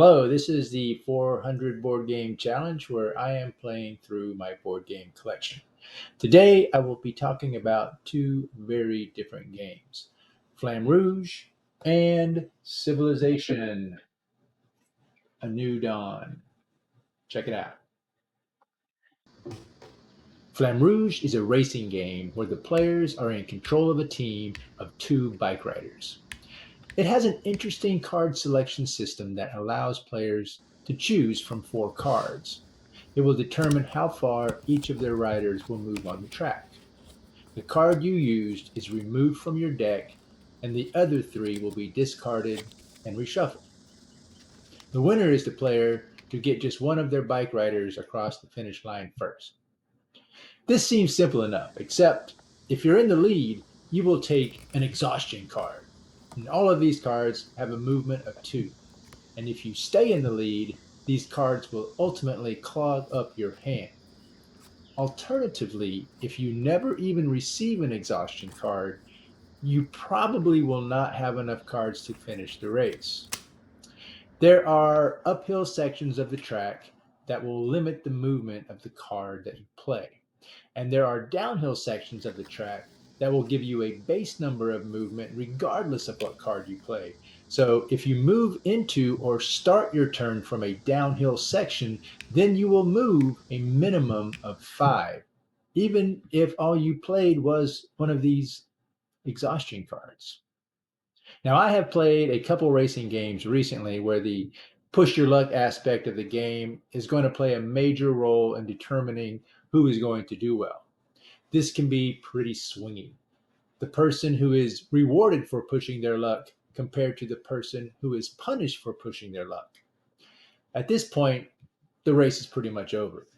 Hello, this is the 400 board game challenge where I am playing through my board game collection. Today I will be talking about two very different games, Flamme Rouge and Civilization, A New Dawn. Check it out. Flamme Rouge is a racing game where the players are in control of a team of two bike riders. It has an interesting card selection system that allows players to choose from four cards. It will determine how far each of their riders will move on the track. The card you used is removed from your deck, and the other three will be discarded and reshuffled. The winner is the player to get just one of their bike riders across the finish line first. This seems simple enough, except if you're in the lead, you will take an exhaustion card. And all of these cards have a movement of two. And if you stay in the lead, these cards will ultimately clog up your hand. Alternatively, if you never even receive an exhaustion card, you probably will not have enough cards to finish the race. There are uphill sections of the track that will limit the movement of the card that you play. And there are downhill sections of the track that will give you a base number of movement regardless of what card you play. So if you move into or start your turn from a downhill section, then you will move a minimum of five, even if all you played was one of these exhaustion cards. Now, I have played a couple racing games recently where the push your luck aspect of the game is going to play a major role in determining who is going to do well. This can be pretty swingy. The person who is rewarded for pushing their luck compared to the person who is punished for pushing their luck. At this point, the race is pretty much over.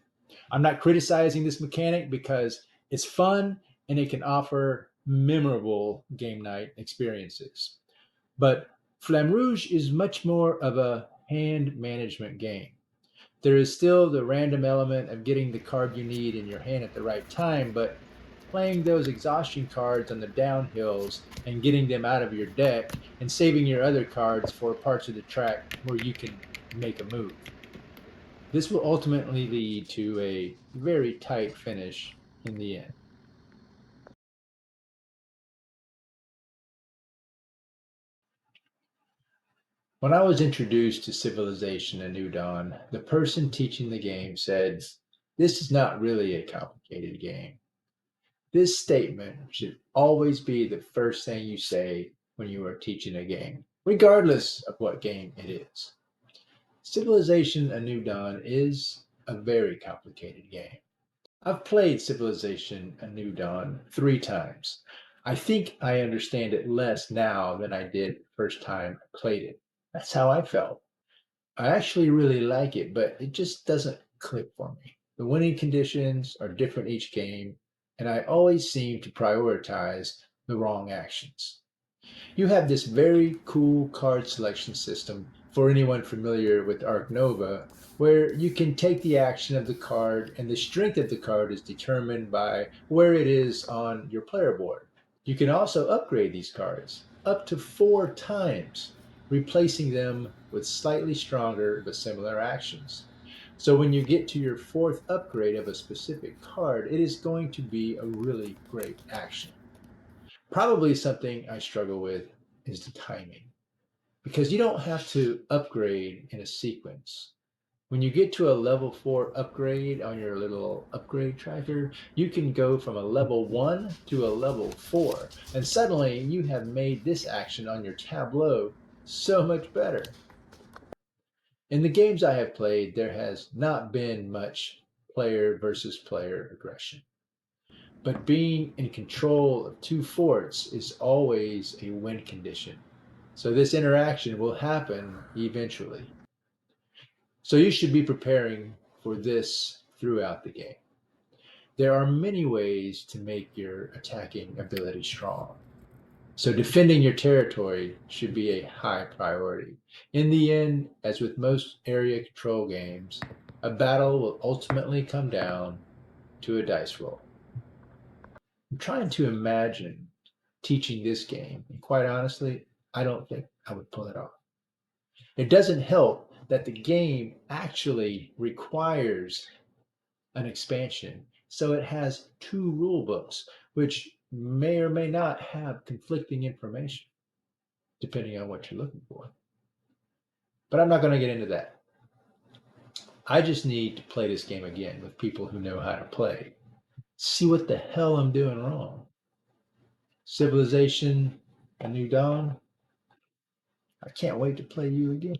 I'm not criticizing this mechanic because it's fun and it can offer memorable game night experiences. But Flamme Rouge is much more of a hand management game. There is still the random element of getting the card you need in your hand at the right time, but playing those exhaustion cards on the downhills and getting them out of your deck and saving your other cards for parts of the track where you can make a move. This will ultimately lead to a very tight finish in the end. When I was introduced to Civilization A New Dawn, the person teaching the game said, "This is not really a complicated game." This statement should always be the first thing you say when you are teaching a game, regardless of what game it is. Civilization A New Dawn is a very complicated game. I've played Civilization A New Dawn 3 times. I think I understand it less now than I did the first time I played it. That's how I felt. I actually really like it, but it just doesn't click for me. The winning conditions are different each game, and I always seem to prioritize the wrong actions. You have this very cool card selection system for anyone familiar with Arc Nova, where you can take the action of the card and the strength of the card is determined by where it is on your player board. You can also upgrade these cards up to 4 times, replacing them with slightly stronger but similar actions. So when you get to your fourth upgrade of a specific card, it is going to be a really great action. Probably something I struggle with is the timing because you don't have to upgrade in a sequence. When you get to a level 4 upgrade on your little upgrade tracker, you can go from a level 1 to a level 4, and suddenly you have made this action on your tableau so much better. In the games I have played, there has not been much player versus player aggression. But being in control of two forts is always a win condition. So this interaction will happen eventually. So you should be preparing for this throughout the game. There are many ways to make your attacking ability strong. So defending your territory should be a high priority. In the end, as with most area control games, a battle will ultimately come down to a dice roll. I'm trying to imagine teaching this game, and quite honestly, I don't think I would pull it off. It doesn't help that the game actually requires an expansion. So it has two rule books, which may or may not have conflicting information, depending on what you're looking for. But I'm not going to get into that. I just need to play this game again with people who know how to play. See what the hell I'm doing wrong. Civilization, A New Dawn. I can't wait to play you again.